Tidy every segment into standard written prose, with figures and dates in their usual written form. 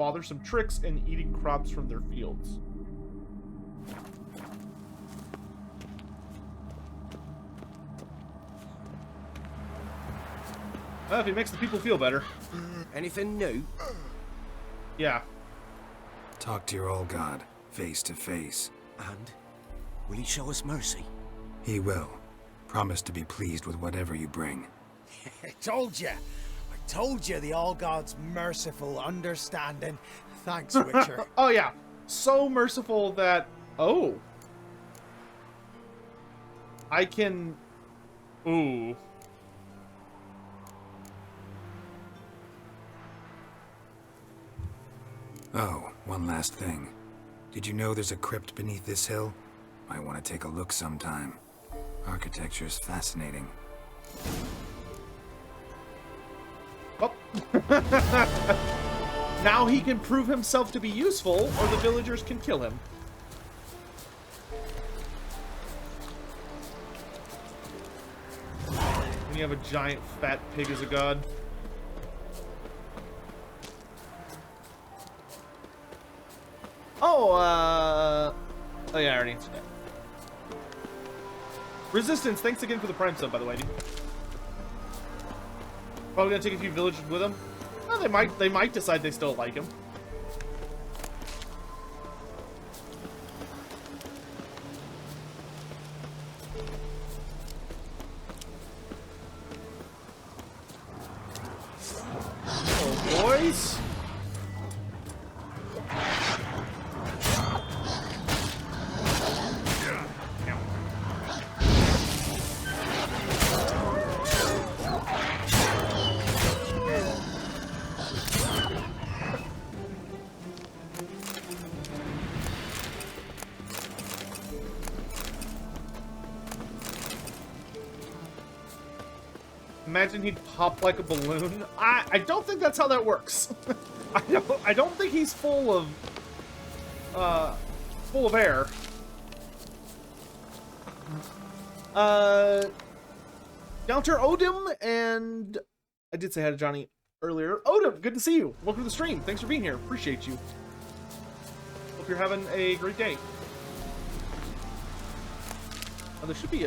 bothersome tricks and eating crops from their fields. Well, if he makes the people feel better. Anything new? Yeah. Talk to your old god, face to face. And? Will he show us mercy? He will. Promise to be pleased with whatever you bring. I told you the All God's merciful, understanding. Thanks, Witcher. Oh, yeah. So merciful that... Oh. I can... Ooh. Oh, one last thing. Did you know there's a crypt beneath this hill? Might want to take a look sometime. Architecture's fascinating. Oh. Now he can prove himself to be useful, or the villagers can kill him. And you have a giant fat pig as a god. Oh, oh yeah, I already answered that. Resistance, thanks again for the Prime sub, by the way, dude. Probably gonna take a few villagers with him. Well, they might decide they still like him. Oh, boys. Imagine he'd pop like a balloon. I don't think that's how that works. I don't think he's full of air. Counter Odin, and I did say hi to Johnny earlier. Odin, good to see you. Welcome to the stream. Thanks for being here. Appreciate you. Hope you're having a great day. Oh, there should be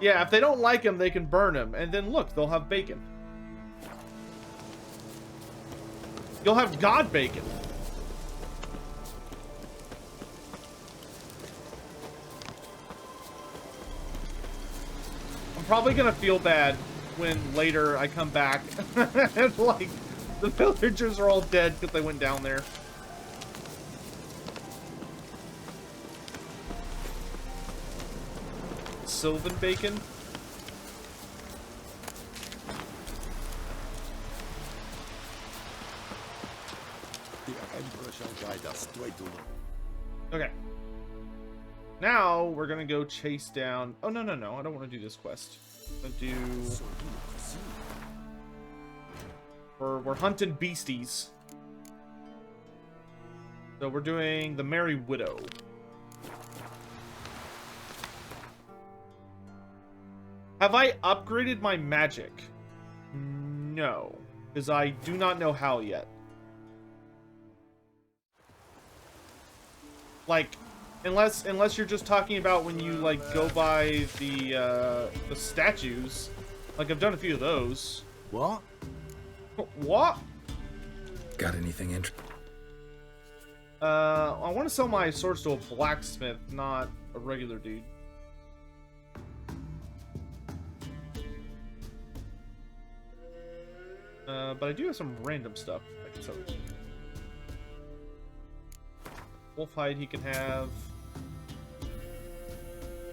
yeah, if they don't like him, they can burn him. And then, look, they'll have bacon. You'll have God bacon. I'm probably going to feel bad when later I come back. And, like, the villagers are all dead because they went down there. Sylvan bacon. The Emperor shall guide us to a Okay. Now we're gonna go chase down. Oh no! I don't want to do this quest. I'm gonna do. We're hunting beasties. So we're doing the Merry Widow. Have I upgraded my magic? No, because I do not know how yet. Like, unless you're just talking about when you like go by the statues. Like I've done a few of those. What? What? Got anything interesting? I want to sell my swords to a blacksmith, not a regular dude. But I do have some random stuff I can sell. Wolf hide he can have.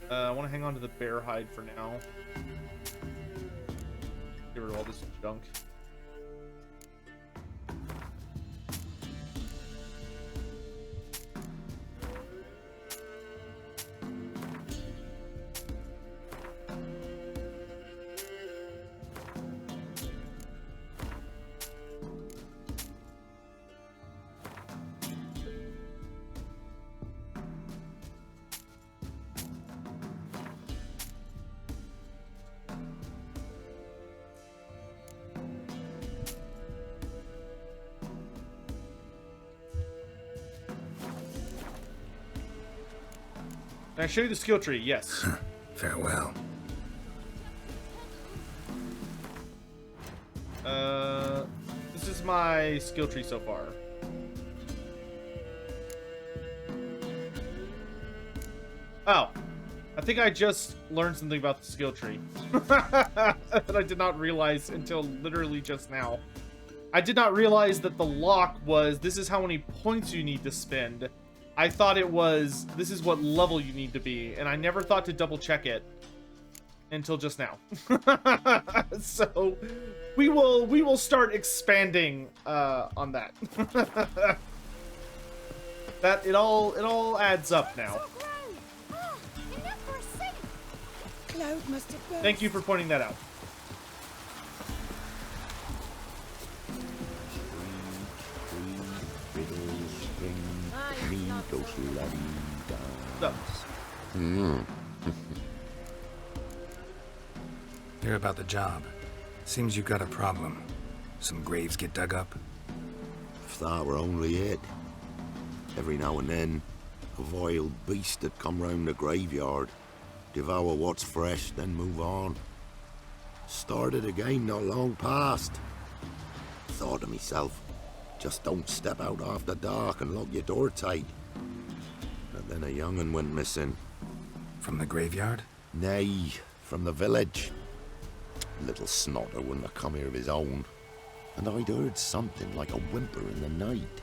I want to hang on to the bear hide for now. Get rid of all this junk. Can I show you the skill tree? Yes. Farewell. This is my skill tree so far. Oh, I think I just learned something about the skill tree that I did not realize until literally just now. I did not realize that the lock was, this is how many points you need to spend. I thought it was, this is what level you need to be, and I never thought to double check it until just now. So we will start expanding on that. That it all adds up now. Cloud must have burst. Thank you for pointing that out. So, Hear about the job. Seems you got a problem. Some graves get dug up. If that were only it. Every now and then, a vile beast that come round the graveyard, devour what's fresh, then move on. Started again not long past. Thought to myself, just don't step out after dark and lock your door tight. And then a young'un went missing. From the graveyard? Nay, from the village. Little snotter wouldn't have come here of his own. And I'd heard something like a whimper in the night.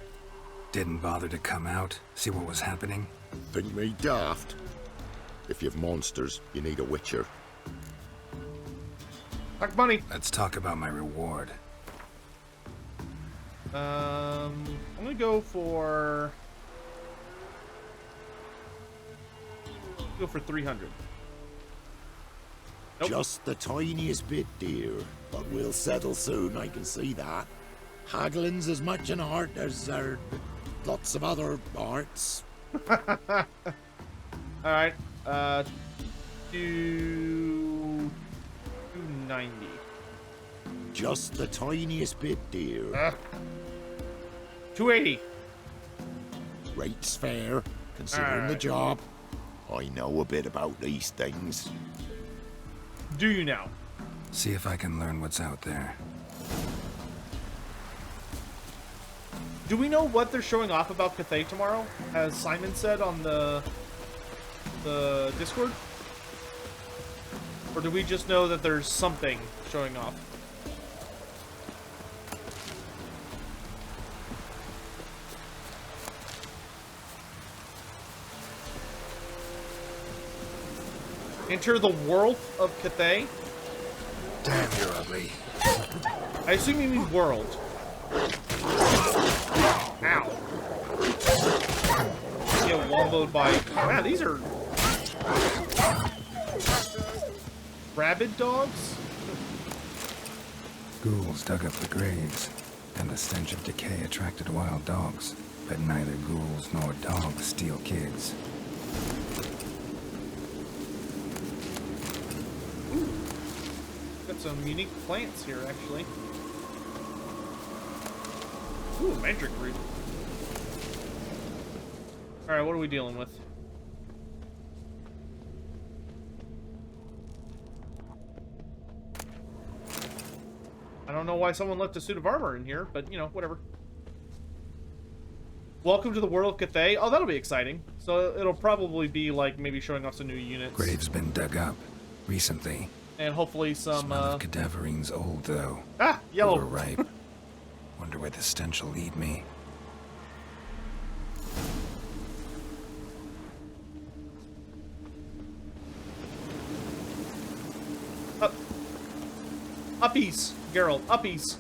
Didn't bother to come out, see what was happening? Think me daft? If you've monsters, you need a witcher. talk money. Let's talk about my reward. I'm gonna go for 300. Nope. Just the tiniest bit, dear. But we'll settle soon, I can see that. Haggling's as much an art as lots of other arts. Alright, 290. Just the tiniest bit, dear. 280. Rate's fair, considering the Alright. job. I know a bit about these things. Do you now? See if I can learn what's out there. Do we know what they're showing off about Cathay tomorrow? As Simon said on the Discord? Or do we just know that there's something showing off? Enter the world of Cathay? Damn, you're ugly. I assume you mean world. Ow. Get womboed by... Man, these are... rabid dogs? Ghouls dug up the graves, and the stench of decay attracted wild dogs. But neither ghouls nor dogs steal kids. Got some unique plants here, actually. Ooh, magic root. Alright, what are we dealing with? I don't know why someone left a suit of armor in here, but, you know, whatever. Welcome to the world of Cathay. Oh, that'll be exciting. So it'll probably be, like, maybe showing off some new units. Graves been dug up recently. And hopefully some, Smell of cadaverine's old, though. Ah! Yellow! Overripe. Wonder where the stench will lead me. Up. Uppies, Geralt. Uppies.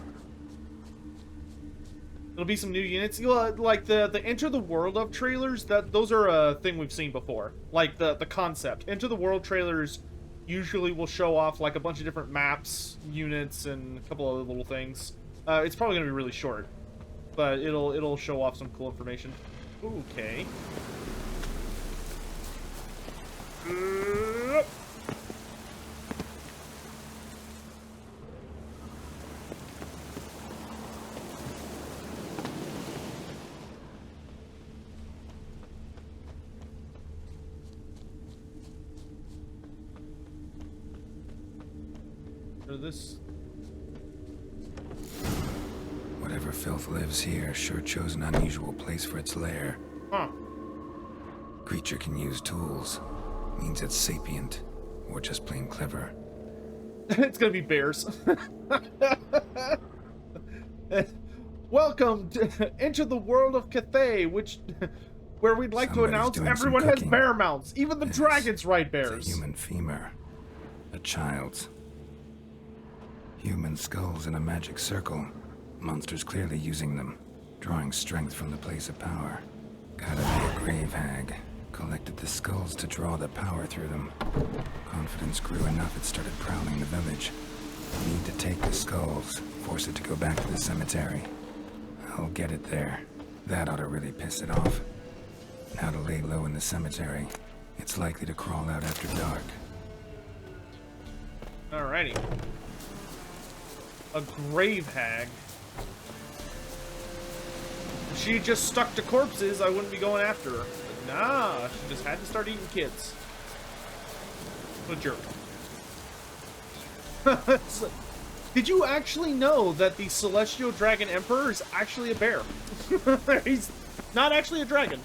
It'll be some new units. You know, like the Enter the World of trailers, those are a thing we've seen before. Like the concept. Enter the World trailers usually will show off like a bunch of different maps, units, and a couple other little things. It's probably gonna be really short, but it'll show off some cool information. Okay. Or this. Whatever filth lives here sure chose an unusual place for its lair. Huh. Creature can use tools. Means it's sapient. Or just plain clever. It's gonna be bears. Welcome to enter the world of Cathay, where we'd like to Somebody's announce doing some everyone has cooking. bear mounts. Even the This dragons ride It's bears. a human femur. A child's. Human skulls in a magic circle. Monsters clearly using them. Drawing strength from the place of power. Gotta be a grave hag. Collected the skulls to draw the power through them. Confidence grew enough it started prowling the village. Need to take the skulls. Force it to go back to the cemetery. I'll get it there. That ought to really piss it off. Now to lay low in the cemetery. It's likely to crawl out after dark. Alrighty. A grave hag. If she just stuck to corpses, I wouldn't be going after her. But nah, she just had to start eating kids. What a jerk. Did you actually know that the Celestial Dragon Emperor is actually a bear? He's not actually a dragon.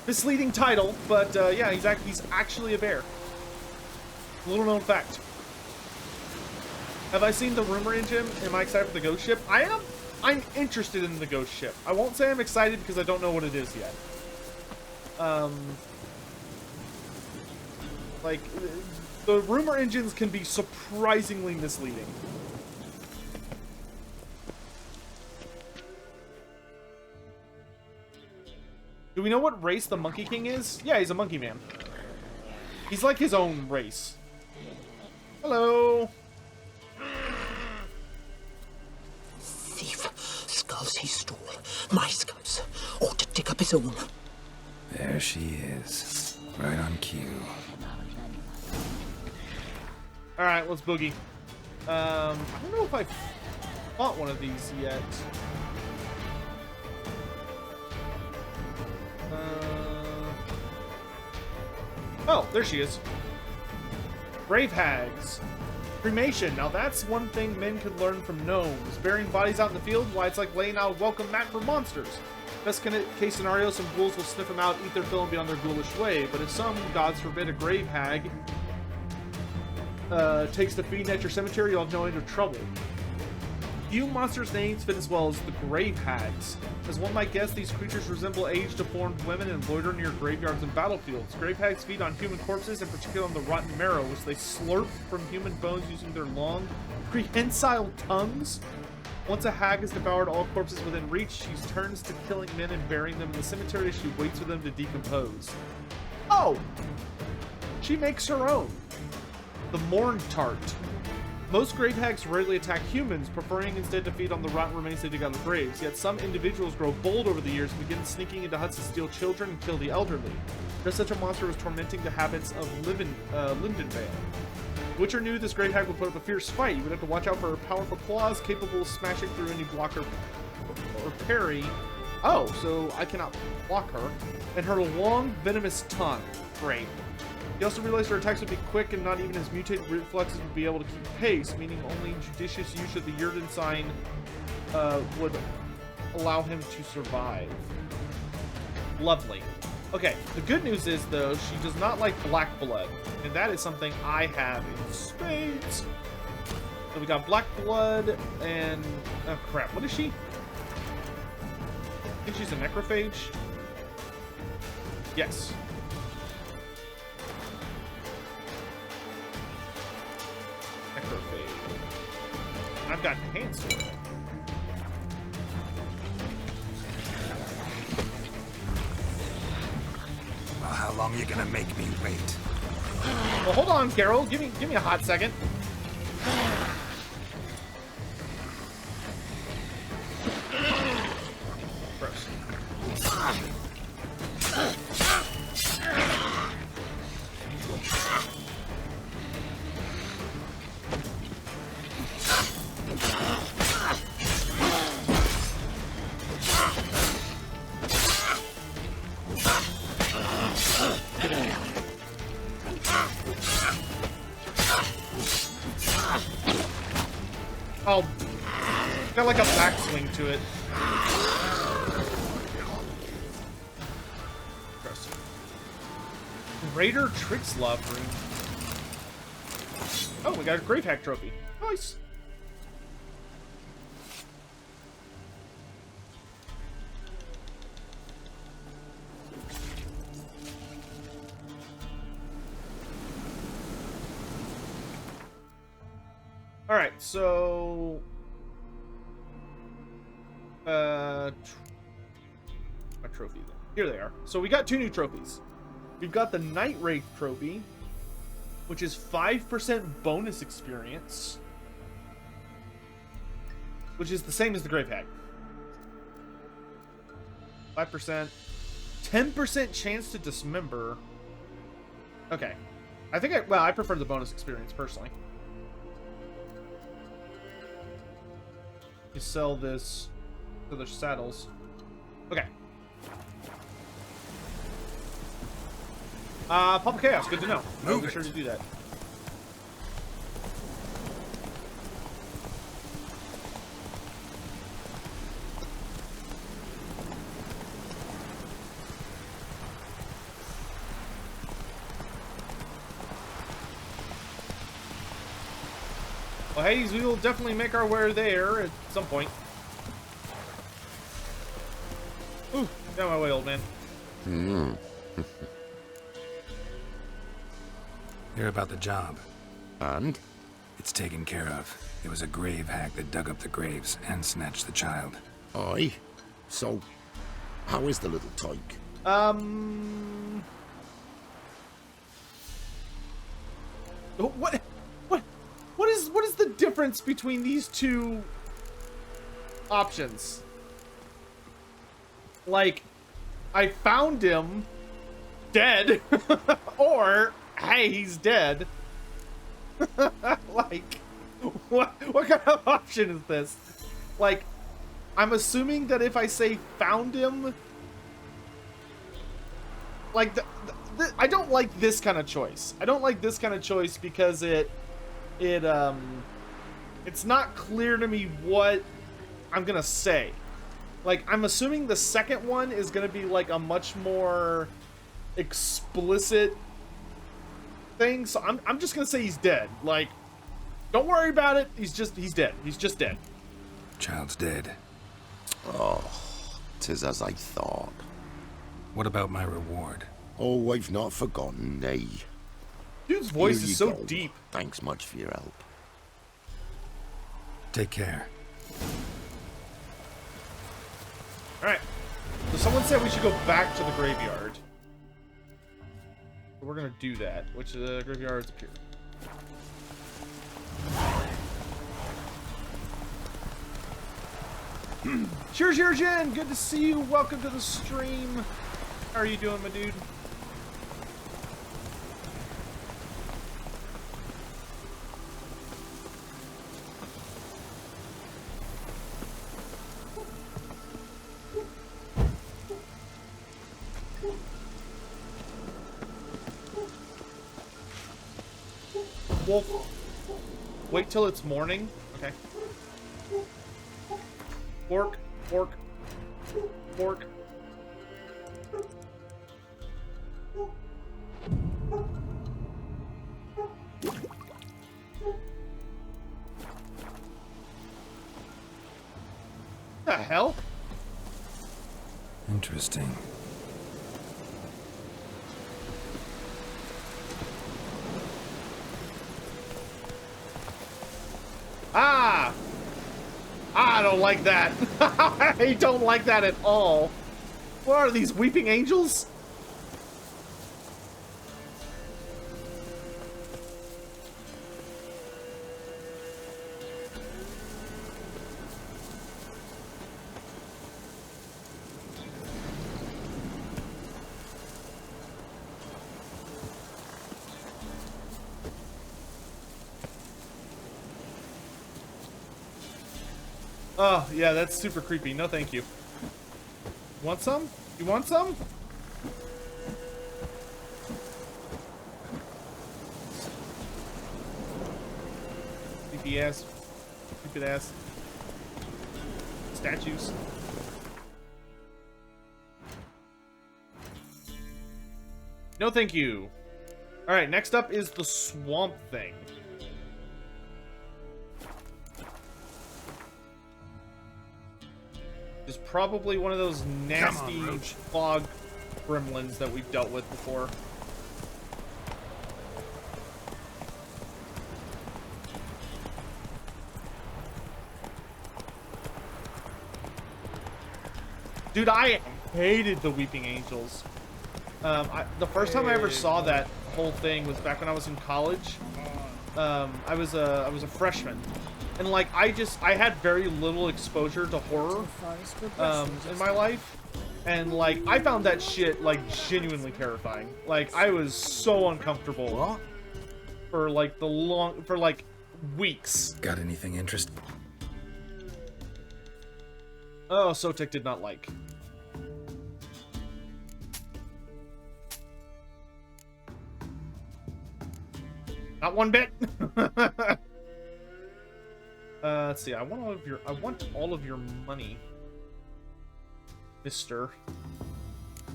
Misleading title, but yeah, he's actually a bear. Little known fact. Have I seen the rumor engine? Am I excited for the ghost ship? I am. I'm interested in the ghost ship. I won't say I'm excited because I don't know what it is yet. Like, the rumor engines can be surprisingly misleading. Do we know what race the Monkey King is? Yeah, he's a monkey man. He's like his own race. Hello. Thief. Skulls he stole. My skulls. Ought to dig up his own. There she is. Right on cue. Alright, let's boogie. I don't know if I fought one of these yet. Oh, there she is. Grave hags. Cremation. Now that's one thing men could learn from gnomes. Burying bodies out in the field, why it's like laying out a welcome mat for monsters. Best case scenario, some ghouls will sniff them out, eat their fill, and be on their ghoulish way. But if some, gods forbid, a grave hag takes to feeding at your cemetery, you'll have no end of trouble. Few monsters' names fit as well as the grave hags. As one might guess, these creatures resemble age-deformed women and loiter near graveyards and battlefields. Grave hags feed on human corpses, in particular on the rotten marrow, which they slurp from human bones using their long, prehensile tongues. Once a hag has devoured all corpses within reach, she turns to killing men and burying them in the cemetery as she waits for them to decompose. Oh! She makes her own. The Morn Tart. Most grave hags rarely attack humans, preferring instead to feed on the rotten remains they dig out of graves. Yet some individuals grow bold over the years and begin sneaking into huts to steal children and kill the elderly. Just such a monster was tormenting the habits of Lindenvale. Witcher knew this grave hag would put up a fierce fight. You would have to watch out for her powerful claws, capable of smashing through any blocker or parry. Oh, so I cannot block her. And her long, venomous tongue. Great. He also realized her attacks would be quick and not even his mutated reflexes would be able to keep pace, meaning only judicious use of the Yurden sign would allow him to survive. Lovely. Okay, the good news is, though, she does not like black blood, and that is something I have in spades. So we got black blood and... oh, crap. What is she? I think she's a necrophage. Yes. I've got pants for it. Well, how long are you gonna make me wait? Well, hold on, Carol. Give me a hot second. Gross. like a backswing to it. Interesting. Raider Trixlov room. Oh, we got a Grave Hack trophy. Nice. All right, so my trophy then. Here they are. So we got 2 new trophies. We've got the Night Wraith trophy, which is 5% bonus experience, which is the same as the Grave Hack. 5%, 10% chance to dismember. Okay, I think I prefer the bonus experience personally. You sell this to their saddles. Okay. Pop of Chaos, good to know. I'll be sure to do that. Well, Hades, we will definitely make our way there at some point. Ooh, got my way, old man. Hear about the job. And? It's taken care of. It was a grave hack that dug up the graves and snatched the child. Aye. So, how is the little tyke? What is the difference between these two options? Like, I found him dead, or hey, he's dead. Like, what kind of option is this? Like, I'm assuming that if I say found him, like, I don't like this kind of choice. I don't like this kind of choice because it's not clear to me what I'm gonna say. Like, I'm assuming the second one is gonna be like a much more explicit thing, so I'm just gonna say he's dead. Like, don't worry about it. He's dead. He's just dead. Child's dead. Oh, 'tis as I thought. What about my reward? Oh, I've not forgotten, nay. Dude's voice Here you is so go. deep. Thanks much for your help. Take care. Alright. So someone said we should go back to the graveyard. So we're gonna do that, which the graveyard's up here. Cheers, Jurgen! Good to see you. Welcome to the stream. How are you doing, my dude? Wolf, wait till it's morning. Okay. Fork, fork, fork. The hell? Interesting. Ah! I don't like that. I don't like that at all. What are these, weeping angels? Oh, yeah, that's super creepy. No, thank you. Want some? You want some? Creepy ass. Creepy ass. statues. No, thank you. All right, next up is the swamp thing. Is probably one of those nasty fog gremlins that we've dealt with before. Dude, I hated the Weeping Angels. The first time I ever saw that whole thing was back when I was in college. I was a freshman, and like I had very little exposure to horror in my life, and like I found that shit like genuinely terrifying. Like I was so uncomfortable for like weeks. Got anything interesting? Oh, Sotek did not like. Not one bit. Let's see. I want all of your money, Mister.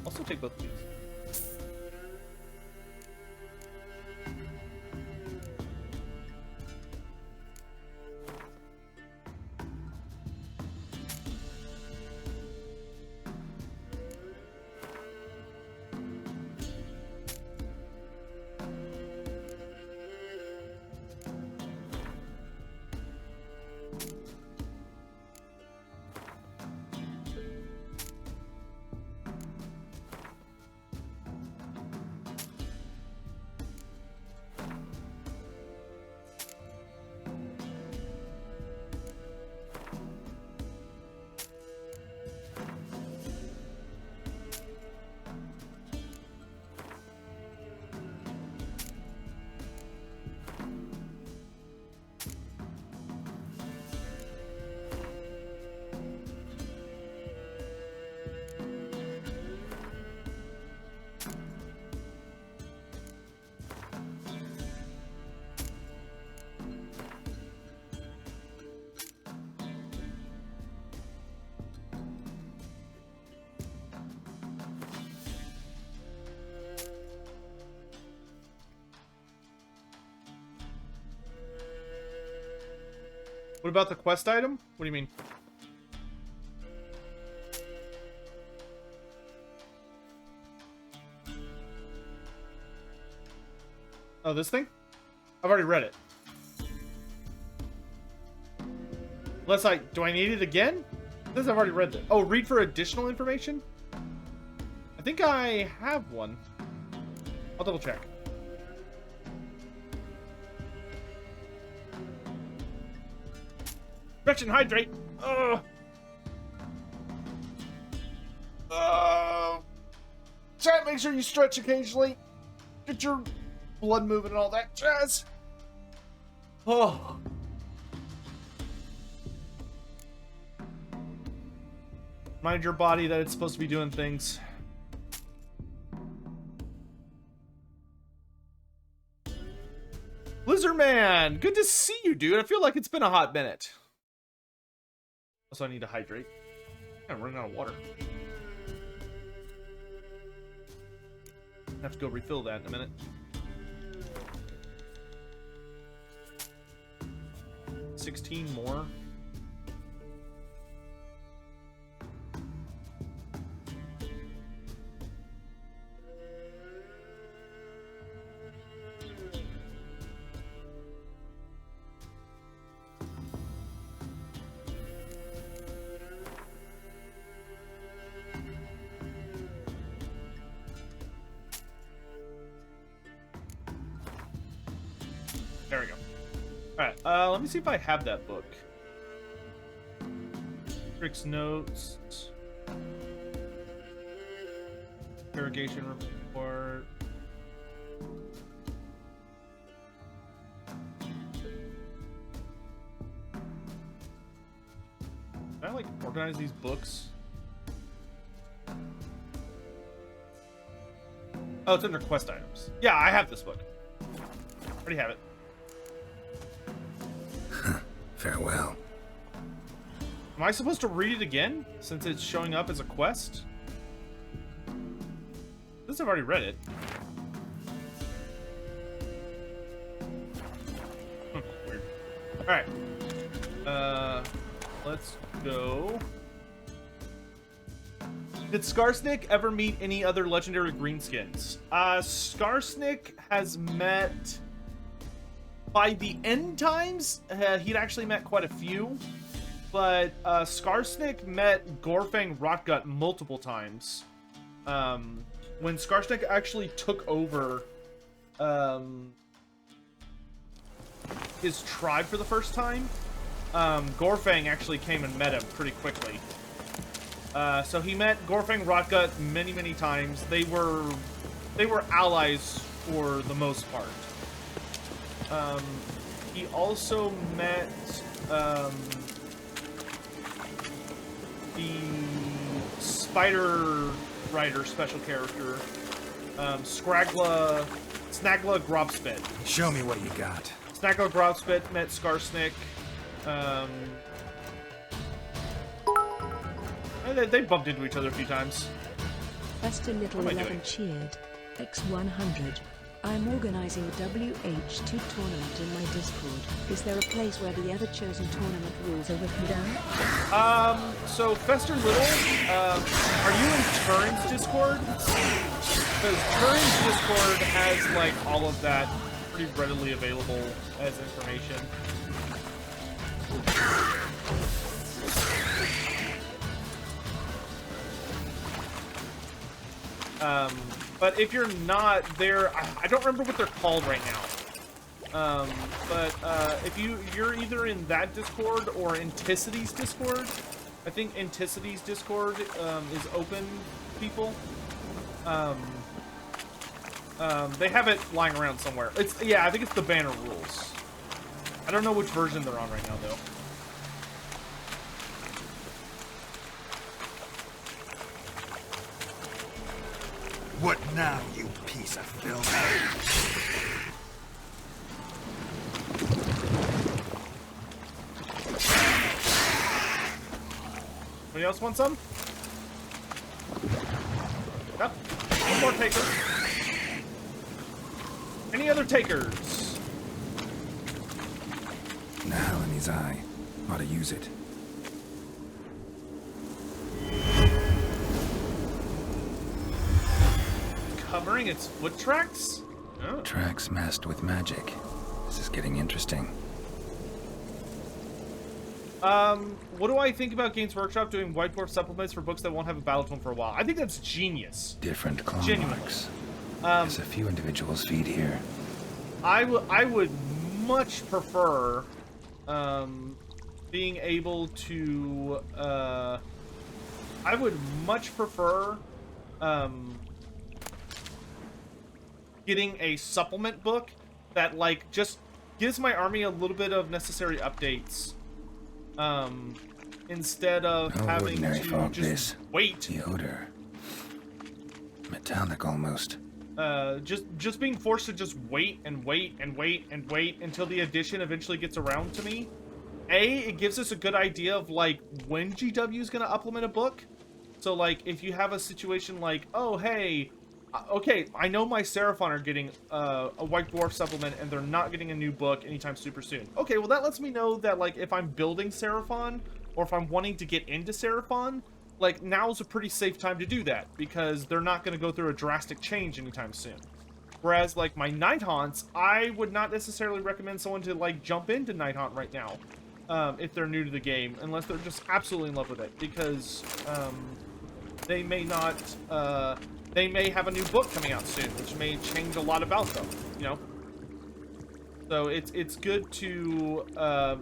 Also take both of these. What about the quest item? What do you mean? Oh, this thing? I've already read it. Unless do I need it again? This I've already read it. Oh, read for additional information? I think I have one. I'll double check. Stretch and hydrate. Chat, make sure you stretch occasionally. Get your blood moving and all that jazz. Oh. Remind your body that it's supposed to be doing things. Lizard Man, good to see you, dude. I feel like it's been a hot minute. Also, I need to hydrate. I'm running out of water. I have to go refill that in a minute. 16 more. There we go. Alright, let me see if I have that book. Rick's notes. Interrogation report. Can I, like, organize these books? Oh, it's under quest items. Yeah, I have this book. Already have it. Farewell. Am I supposed to read it again since it's showing up as a quest? Since I've already read it. Weird. Alright. Let's go. Did Skarsnik ever meet any other legendary greenskins? Skarsnik has met... By the end times, he'd actually met quite a few. But Skarsnik met Gorfang Rotgut multiple times. When Skarsnik actually took over his tribe for the first time, Gorfang actually came and met him pretty quickly. So he met Gorfang Rotgut many, many times. They were allies for the most part. He also met the Spider Rider special character, Snagla Grobspit. Show me what you got. Snagla Grobspit met Skarsnik. They bumped into each other a few times. Fester Little What am I 11 doing? cheered. X100. I'm organizing a WH2 tournament in my Discord. Is there a place where the ever chosen tournament rules are written down? So Fester Little, are you in Turin's Discord? Because Turin's Discord has, like, all of that pretty readily available as information. But if you're not there, I don't remember what they're called right now. If you're either in that Discord or Anticity's Discord. I think Anticity's Discord is open to people. They have it lying around somewhere. I think it's the Banner Rules. I don't know which version they're on right now though. What now, you piece of filth? Anybody else want some? Yep. One more taker. Any other takers? Now in his eye. Ought to use it. Covering its foot tracks? Oh. Tracks masked with magic. This is getting interesting. What do I think about Games Workshop doing white dwarf supplements for books that won't have a battle tome for a while? I think that's genius. Different claw Genuinely. marks. There's a few individuals' feet here. I would much prefer being able to I would much prefer getting a supplement book that like just gives my army a little bit of necessary updates instead of No having ordinary to fog just this. wait. The odor. Metallic almost. Just being forced to just wait and wait and wait and wait until the edition eventually gets around to me. It gives us a good idea of like when GW is going to supplement a book. So like if you have a situation like, oh hey, okay, I know my Seraphon are getting a White Dwarf supplement and they're not getting a new book anytime super soon. Okay, well that lets me know that like if I'm building Seraphon or if I'm wanting to get into Seraphon, like now's a pretty safe time to do that because they're not going to go through a drastic change anytime soon. Whereas like my Night Haunts, I would not necessarily recommend someone to like jump into Night Haunt right now if they're new to the game, unless they're just absolutely in love with it, because they may not, they may have a new book coming out soon, which may change a lot about them, you know? So it's good to,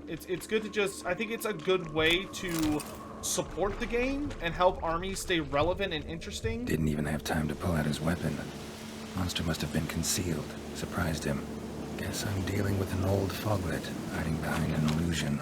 it's good to just, I think it's a good way to support the game and help armies stay relevant and interesting. Didn't even have time to pull out his weapon. Monster must have been concealed. Surprised him. Guess I'm dealing with an old foglet hiding behind an illusion.